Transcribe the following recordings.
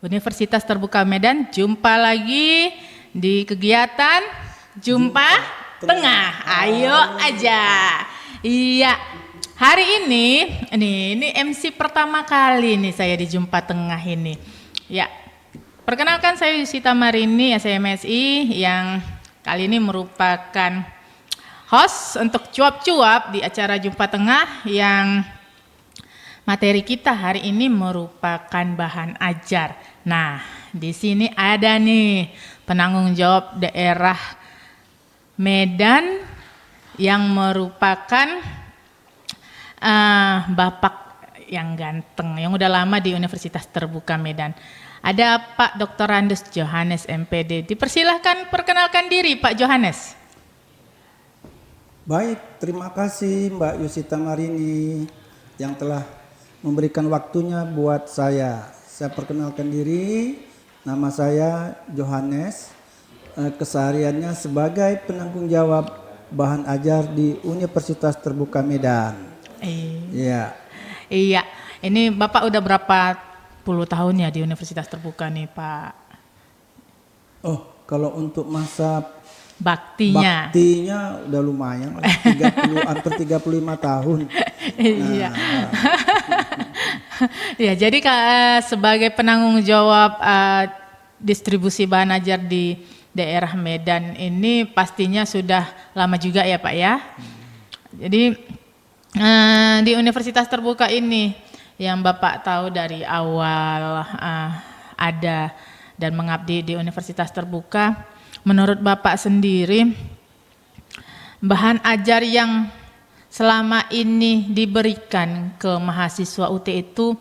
Universitas Terbuka Medan. Jumpa lagi di kegiatan Jumpa Tengah. Ayo aja. Iya. Hari ini MC pertama kali nih saya di Jumpa Tengah ini. Ya. Perkenalkan, saya Yusita Marini, SMSI, yang kali ini merupakan host untuk cuap-cuap di acara Jumpa Tengah, yang materi kita hari ini merupakan bahan ajar. Nah, di sini ada nih penanggung jawab daerah Medan yang merupakan Bapak yang ganteng, yang udah lama di Universitas Terbuka Medan. Ada Pak Dr. Randus Johannes MPD. Dipersilahkan perkenalkan diri Pak Johannes. Baik, terima kasih Mbak Yusita Marini yang telah memberikan waktunya buat saya. Saya perkenalkan diri, nama saya Johannes, kesehariannya sebagai penanggung jawab bahan ajar di Universitas Terbuka Medan. Iya. Iya, ini Bapak udah berapa puluh tahun ya di Universitas Terbuka nih Pak? Oh, kalau untuk masa Baktinya udah lumayan, 30, hampir 35 tahun. Iya. Ya, jadi sebagai penanggung jawab distribusi bahan ajar di daerah Medan ini pastinya sudah lama juga ya Pak ya. Jadi di Universitas Terbuka ini yang Bapak tahu dari awal ada dan mengabdi di Universitas Terbuka, menurut Bapak sendiri bahan ajar yang selama ini diberikan ke mahasiswa UT itu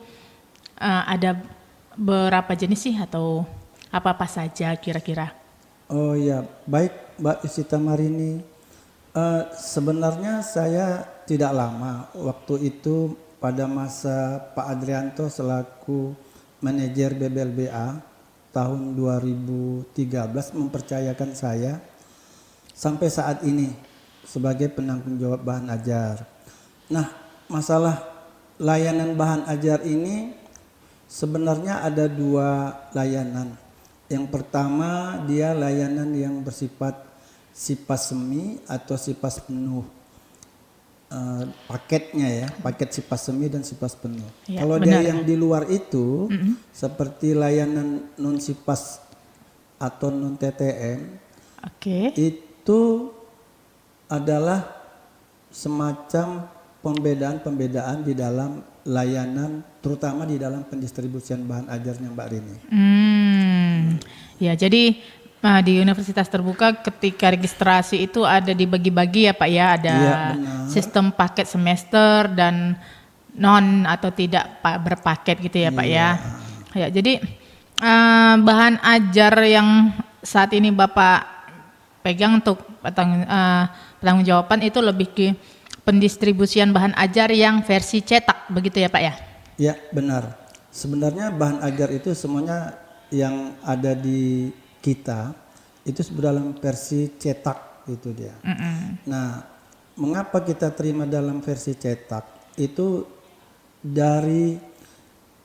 ada berapa jenis sih, atau apa-apa saja kira-kira? Oh ya, baik Mbak Yusita Marini. Sebenarnya saya tidak lama waktu itu pada masa Pak Adrianto selaku manajer BBLBA tahun 2013 mempercayakan saya sampai saat ini sebagai penanggung jawab bahan ajar. Nah, masalah layanan bahan ajar ini sebenarnya ada dua layanan. Yang pertama, dia layanan yang bersifat SIPAS semi atau SIPAS penuh. Paketnya ya, paket SIPAS semi dan SIPAS penuh. Ya, kalau benar. Dia yang di luar itu seperti layanan non SIPAS atau non TTM, itu adalah semacam pembedaan di dalam layanan, terutama di dalam pendistribusian bahan ajarnya Mbak Rini. Ya, jadi di Universitas Terbuka ketika registrasi itu ada dibagi-bagi ya Pak ya, ada sistem paket semester dan non atau tidak berpaket gitu ya Pak ya. Ya, jadi bahan ajar yang saat ini Bapak pegang untuk penanggung jawaban itu lebih ke pendistribusian bahan ajar yang versi cetak begitu ya Pak ya? Ya, benar. Sebenarnya bahan ajar itu semuanya yang ada di kita itu dalam versi cetak itu dia. Nah, mengapa kita terima dalam versi cetak? Itu dari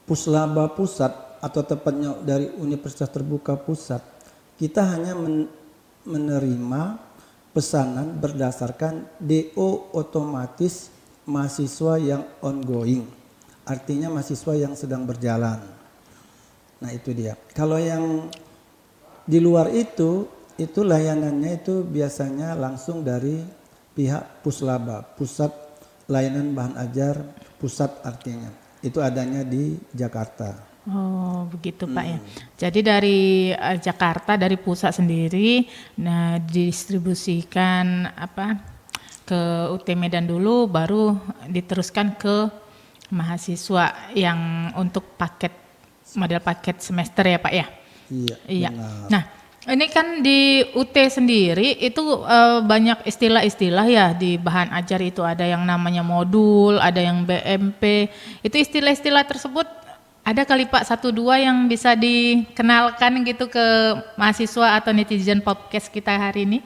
Puslaba Pusat atau tepatnya dari Universitas Terbuka Pusat, kita hanya menerima pesanan berdasarkan DO otomatis mahasiswa yang ongoing. Artinya mahasiswa yang sedang berjalan. Nah, itu dia. Kalau yang di luar itu layanannya itu biasanya langsung dari pihak Puslaba, Pusat Layanan Bahan Ajar Pusat artinya. Itu adanya di Jakarta. Oh, begitu Pak ya. Jadi dari Jakarta, dari pusat sendiri, nah didistribusikan ke UT Medan dulu, baru diteruskan ke mahasiswa yang untuk model paket semester ya Pak ya. Iya. Benar. Nah, ini kan di UT sendiri itu banyak istilah-istilah ya di bahan ajar itu, ada yang namanya modul, ada yang BMP. Itu istilah-istilah tersebut ada kali Pak 1-2 yang bisa dikenalkan gitu ke mahasiswa atau netizen podcast kita hari ini?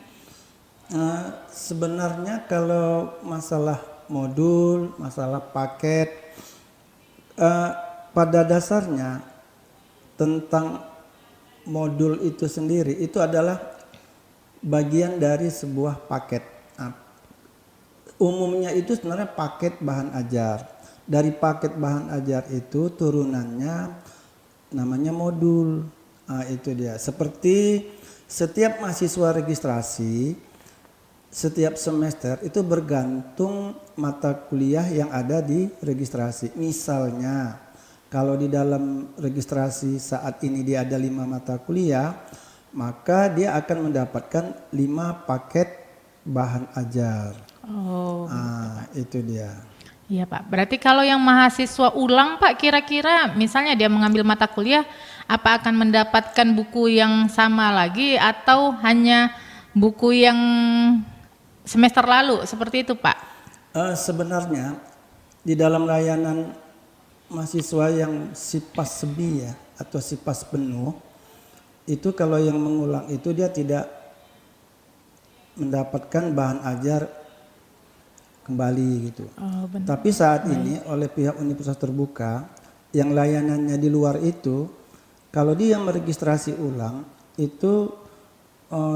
Sebenarnya kalau masalah modul, masalah paket, pada dasarnya tentang modul itu sendiri itu adalah bagian dari sebuah paket. Nah, umumnya itu sebenarnya paket bahan ajar. Dari paket bahan ajar itu turunannya namanya modul. Nah, itu dia. Seperti setiap mahasiswa registrasi setiap semester itu bergantung mata kuliah yang ada di registrasi. Misalnya kalau di dalam registrasi saat ini dia ada 5 mata kuliah, maka dia akan mendapatkan 5 paket bahan ajar. Oh, Itu dia. iya Pak. Berarti kalau yang mahasiswa ulang Pak, kira-kira misalnya dia mengambil mata kuliah, apa akan mendapatkan buku yang sama lagi atau hanya buku yang semester lalu, seperti itu Pak? Sebenarnya di dalam layanan mahasiswa yang SIPAS semi ya atau SIPAS penuh, itu kalau yang mengulang itu dia tidak mendapatkan bahan ajar kembali gitu. Oh, benar. Tapi saat ini oleh pihak Universitas Terbuka yang layanannya di luar itu, kalau dia meregistrasi ulang itu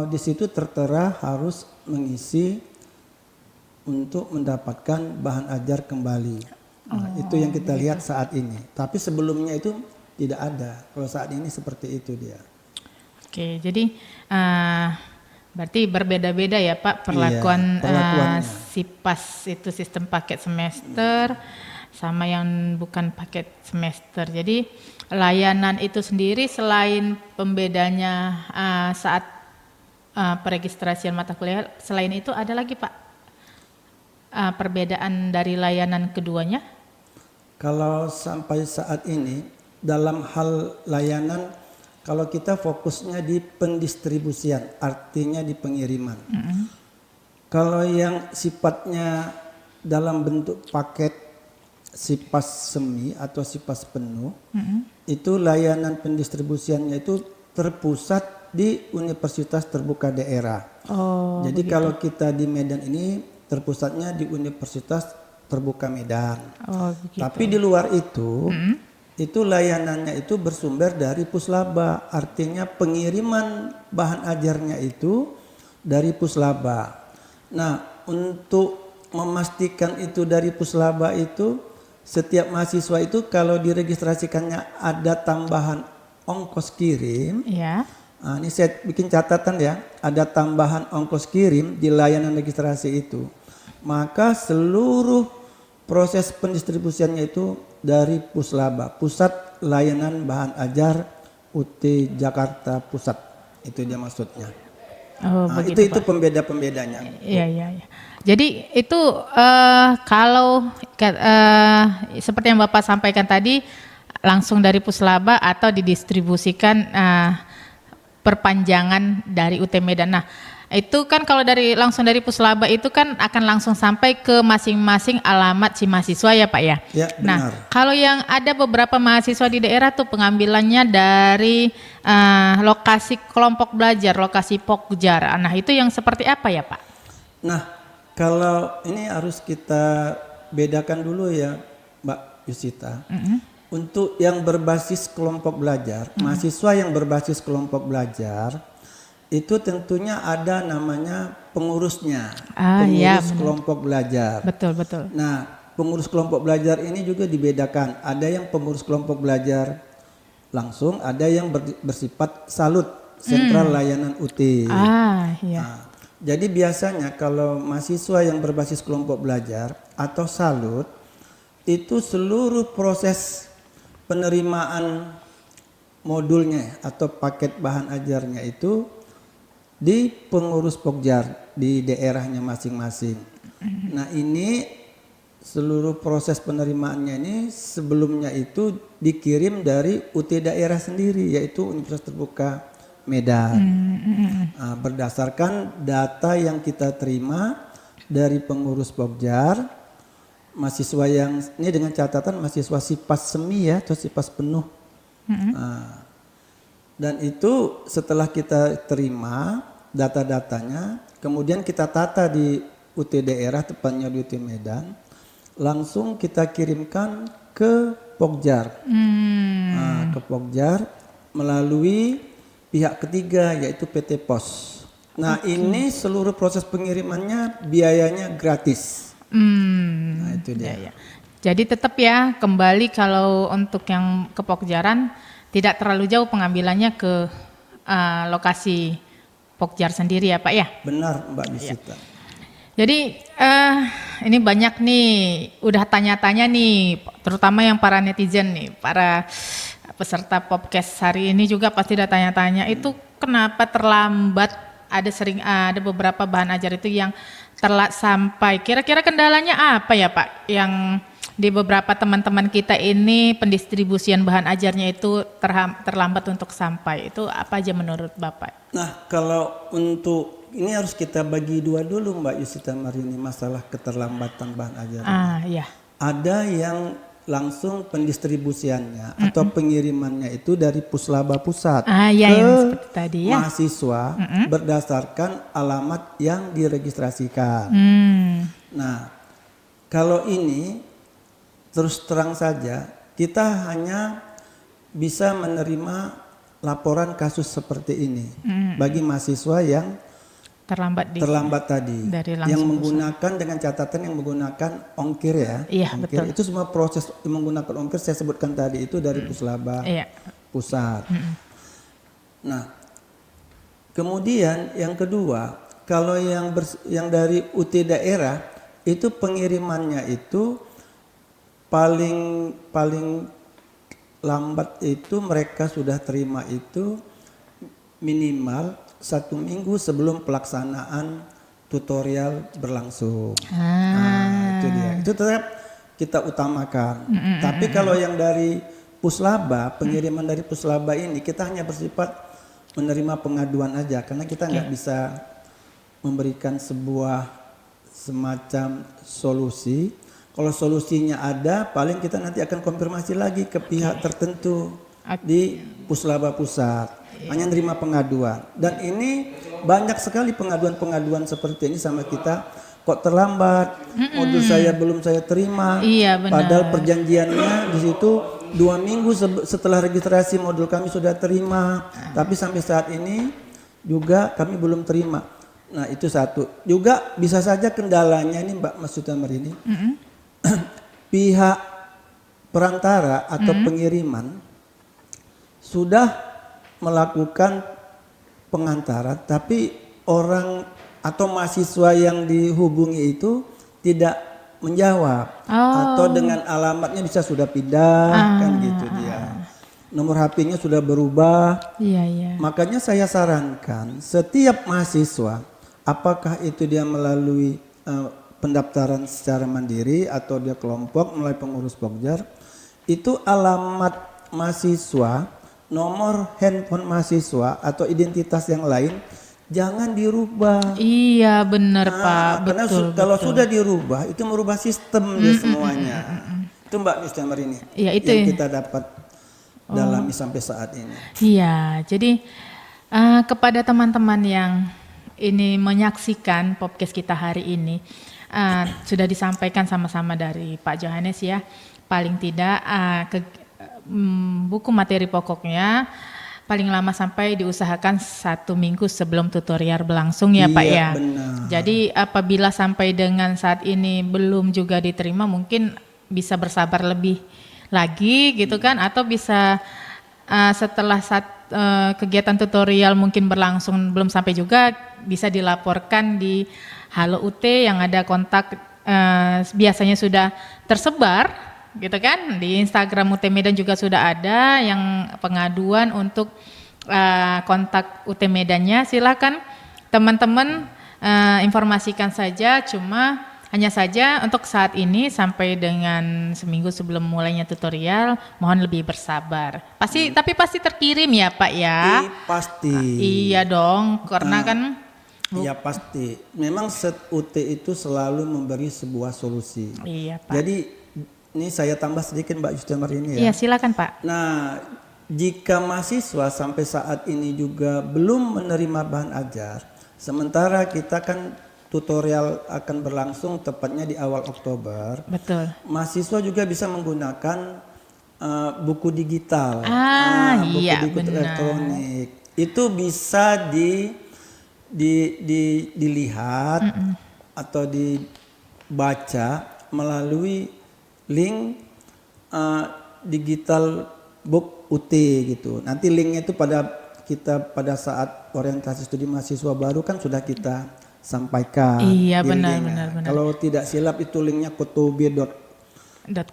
di situ tertera harus mengisi untuk mendapatkan bahan ajar kembali. Nah, itu yang kita lihat saat ini. Tapi sebelumnya itu tidak ada. Kalau saat ini seperti itu dia. Oke, jadi berarti berbeda-beda ya Pak perlakuan perlakuannya. SIPAS itu sistem paket semester sama yang bukan paket semester. Jadi layanan itu sendiri selain pembedanya saat peregistrasian mata kuliah, selain itu ada lagi Pak perbedaan dari layanan keduanya? Kalau sampai saat ini dalam hal layanan, kalau kita fokusnya di pendistribusian, artinya di pengiriman. Kalau yang sifatnya dalam bentuk paket SIPAS semi atau SIPAS penuh, itu layanan pendistribusiannya itu terpusat di Universitas Terbuka Daerah. Oh, jadi kalau kita di Medan ini terpusatnya di Universitas Terbuka Medan. Oh, begitu. Tapi di luar itu layanannya itu bersumber dari Puslaba, artinya pengiriman bahan ajarnya itu dari Puslaba. Nah, untuk memastikan itu dari Puslaba itu setiap mahasiswa itu kalau diregistrasikannya ada tambahan ongkos kirim. Ya. Nah, ini saya bikin catatan ya, ada tambahan ongkos kirim di layanan registrasi itu. Maka seluruh proses pendistribusiannya itu dari Puslaba, Pusat Layanan Bahan Ajar UT Jakarta Pusat. Itu dia maksudnya. Oh, Nah, begitu, itu Pak. pembeda-pembedanya. Iya. Jadi itu kalau seperti yang Bapak sampaikan tadi langsung dari Puslaba atau didistribusikan perpanjangan dari UT Medan. Nah, itu kan kalau langsung dari Puslaba itu kan akan langsung sampai ke masing-masing alamat si mahasiswa ya Pak ya. Ya, benar. Nah, kalau yang ada beberapa mahasiswa di daerah tuh pengambilannya dari lokasi kelompok belajar, lokasi Pokjar. Nah, itu yang seperti apa ya Pak? Nah, kalau ini harus kita bedakan dulu ya Mbak Yusita. Untuk yang berbasis kelompok belajar, mahasiswa yang berbasis kelompok belajar itu tentunya ada namanya pengurusnya, pengurus kelompok belajar. Betul. Nah, pengurus kelompok belajar ini juga dibedakan. Ada yang pengurus kelompok belajar langsung, ada yang bersifat salut, sentral layanan UT. Iya. Nah, jadi biasanya kalau mahasiswa yang berbasis kelompok belajar atau salut, itu seluruh proses penerimaan modulnya atau paket bahan ajarnya itu di pengurus Pokjar di daerahnya masing-masing. Nah, ini seluruh proses penerimaannya ini sebelumnya itu dikirim dari UT daerah sendiri, yaitu Universitas Terbuka Medan. Nah, berdasarkan data yang kita terima dari pengurus Pokjar, mahasiswa yang ini dengan catatan mahasiswa SIPAS semi ya atau SIPAS penuh. Nah, dan itu setelah kita terima data-datanya, kemudian kita tata di UT daerah, tepatnya di UT Medan, langsung kita kirimkan ke Pokjar. Nah, ke Pokjar, melalui pihak ketiga yaitu PT Pos. Nah, ini seluruh proses pengirimannya biayanya gratis. Nah, itu dia. Ya. Jadi tetap ya kembali kalau untuk yang ke Pokjaran tidak terlalu jauh pengambilannya ke lokasi Pokjar sendiri ya Pak ya. Benar Mbak Yusita. Jadi ini banyak nih udah tanya-tanya nih, terutama yang para netizen nih, para peserta podcast hari ini juga pasti udah tanya-tanya itu kenapa terlambat. Ada beberapa bahan ajar itu yang telat sampai. Kira-kira kendalanya apa ya Pak? Yang di beberapa teman-teman kita ini pendistribusian bahan ajarnya itu terlambat untuk sampai. Itu apa aja menurut Bapak? Nah, kalau untuk ini harus kita bagi dua dulu Mbak Yusita Marini, masalah keterlambatan bahan ajar. Iya. Ada yang langsung pendistribusiannya atau pengirimannya itu dari Puslaba Pusat Iya, ke yang seperti tadi ya. mahasiswa berdasarkan alamat yang diregistrasikan. Nah, kalau ini terus terang saja kita hanya bisa menerima laporan kasus seperti ini bagi mahasiswa yang terlambat tadi, yang menggunakan dengan catatan yang menggunakan ongkir ya. Iya, ongkir. betul. Itu semua proses menggunakan ongkir saya sebutkan tadi itu dari Puslaba Pusat. Nah, kemudian yang kedua, kalau yang dari UT daerah itu pengirimannya itu paling lambat itu mereka sudah terima itu minimal 1 minggu sebelum pelaksanaan tutorial berlangsung. Nah, itu dia. Itu tetap kita utamakan. Tapi kalau yang dari Puslaba, pengiriman dari Puslaba ini kita hanya bersifat menerima pengaduan aja karena kita nggak bisa memberikan sebuah semacam solusi. Kalau solusinya ada, paling kita nanti akan konfirmasi lagi ke pihak tertentu di Puslaba Pusat. Hanya nerima pengaduan. Dan ini banyak sekali pengaduan-pengaduan seperti ini sama kita. Kok terlambat? Modul saya belum saya terima. Iya, benar. Padahal perjanjiannya di situ 2 minggu setelah registrasi modul kami sudah terima. Tapi sampai saat ini juga kami belum terima. Nah, itu satu. Juga bisa saja kendalanya ini Mbak Mas Sutamar ini. Pihak perantara atau pengiriman sudah melakukan pengantaran, tapi orang atau mahasiswa yang dihubungi itu tidak menjawab atau dengan alamatnya bisa sudah pindah kan gitu dia. Nomor HP-nya sudah berubah. Iya. Makanya saya sarankan setiap mahasiswa apakah itu dia melalui pendaftaran secara mandiri atau dia kelompok melalui pengurus Pokjar, itu alamat mahasiswa, nomor handphone mahasiswa atau identitas yang lain jangan dirubah. Iya benar Pak. Karena kalau sudah dirubah itu merubah sistem dia semuanya. Itu Mbak Yustamar ini itu yang kita dapat dalami sampai saat ini. Iya, jadi kepada teman-teman yang ini menyaksikan podcast kita hari ini sudah disampaikan sama-sama dari Pak Johannes ya. Paling tidak buku materi pokoknya paling lama sampai diusahakan 1 minggu sebelum tutorial berlangsung ya Pak ya. Benar. Jadi apabila sampai dengan saat ini belum juga diterima mungkin bisa bersabar lebih lagi gitu kan, atau bisa setelah kegiatan tutorial mungkin berlangsung belum sampai juga bisa dilaporkan di Halo UT yang ada kontak biasanya sudah tersebar gitu kan, di Instagram UT Medan juga sudah ada yang pengaduan untuk kontak UT Medannya. Silakan teman-teman informasikan saja, cuma hanya saja untuk saat ini sampai dengan seminggu sebelum mulainya tutorial mohon lebih bersabar. Tapi pasti terkirim ya Pak ya. Pasti. Iya dong, karena kan iya pasti. Memang set UT itu selalu memberi sebuah solusi. Iya Pak. Jadi ini saya tambah sedikit Mbak Yustamar ini ya. Iya silakan Pak. Nah, jika mahasiswa sampai saat ini juga belum menerima bahan ajar, sementara kita kan tutorial akan berlangsung tepatnya di awal Oktober. Betul. Mahasiswa juga bisa menggunakan buku digital. Buku Iya digital benar. elektronik. Itu bisa dilihat atau dibaca melalui link digital book UT gitu. Nanti linknya itu pada saat orientasi studi mahasiswa baru kan sudah kita sampaikan. Iya di benar linknya. benar. Kalau tidak silap itu linknya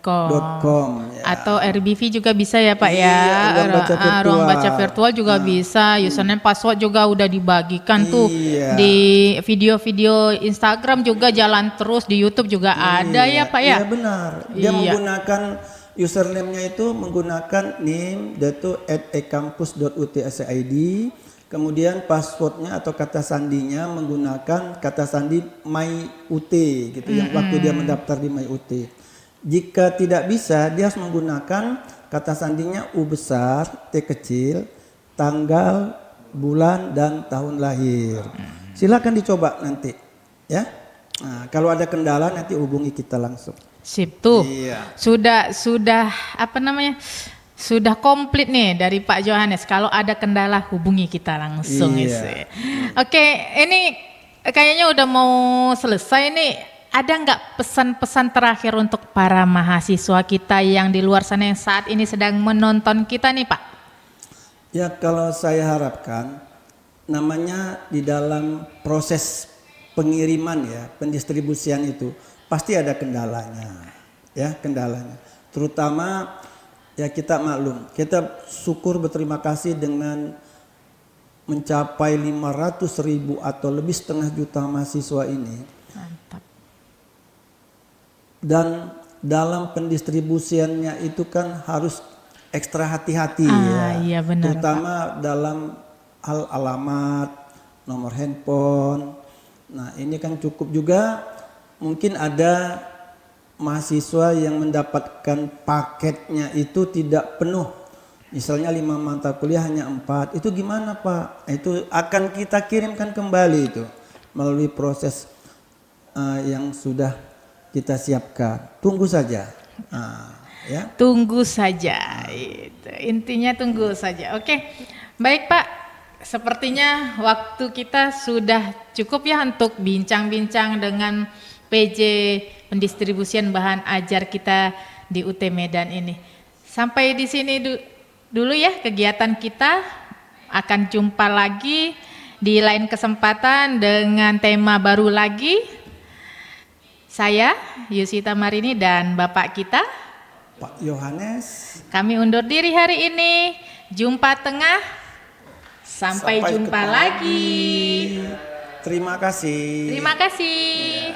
.com .com ya. atau RBV juga bisa ya Pak ya. Iya, Ruang baca virtual juga bisa. Username password juga udah dibagikan tuh Iya. di video-video Instagram juga jalan terus, di YouTube juga ada ya Pak ya. Iya benar. Dia Iya. menggunakan username-nya itu menggunakan name.ekampus.utsid. Kemudian passwordnya atau kata sandinya menggunakan kata sandi MyUT gitu yang waktu dia mendaftar di MyUT. Jika tidak bisa, dia harus menggunakan kata sandinya U besar, T kecil, tanggal, bulan, dan tahun lahir. Silakan dicoba nanti, ya. Nah, kalau ada kendala nanti hubungi kita langsung. Sip tuh. Iya. Sudah apa namanya? Sudah komplit nih dari Pak Johannes. Kalau ada kendala hubungi kita langsung. Iya. Oke, ini kayaknya udah mau selesai nih. Ada nggak pesan-pesan terakhir untuk para mahasiswa kita yang di luar sana yang saat ini sedang menonton kita nih Pak? Ya kalau saya harapkan namanya di dalam proses pengiriman ya, pendistribusian itu pasti ada kendalanya. Ya, kendalanya. Terutama ya kita maklum, kita syukur berterima kasih dengan mencapai 500.000 atau lebih 500.000 mahasiswa ini. Mantap. Dan dalam pendistribusiannya itu kan harus ekstra hati-hati ya. Iya benar, terutama dalam hal alamat, nomor handphone. Nah ini kan cukup juga mungkin ada mahasiswa yang mendapatkan paketnya itu tidak penuh. Misalnya 5 mata kuliah hanya 4. Itu gimana Pak? Itu akan kita kirimkan kembali itu melalui proses yang sudah kita siapkan. Tunggu saja. Ya. Tunggu saja. Itu. Intinya tunggu saja. Oke. Baik Pak. Sepertinya waktu kita sudah cukup ya untuk bincang-bincang dengan PJ pendistribusian bahan ajar kita di UT Medan ini. Sampai di sini dulu ya kegiatan kita. Akan jumpa lagi di lain kesempatan dengan tema baru lagi. Saya Yusita Marini dan Bapak kita Pak Yohanes. Kami undur diri hari ini. Jumpa tengah. Sampai jumpa lagi. Terima kasih. Terima kasih.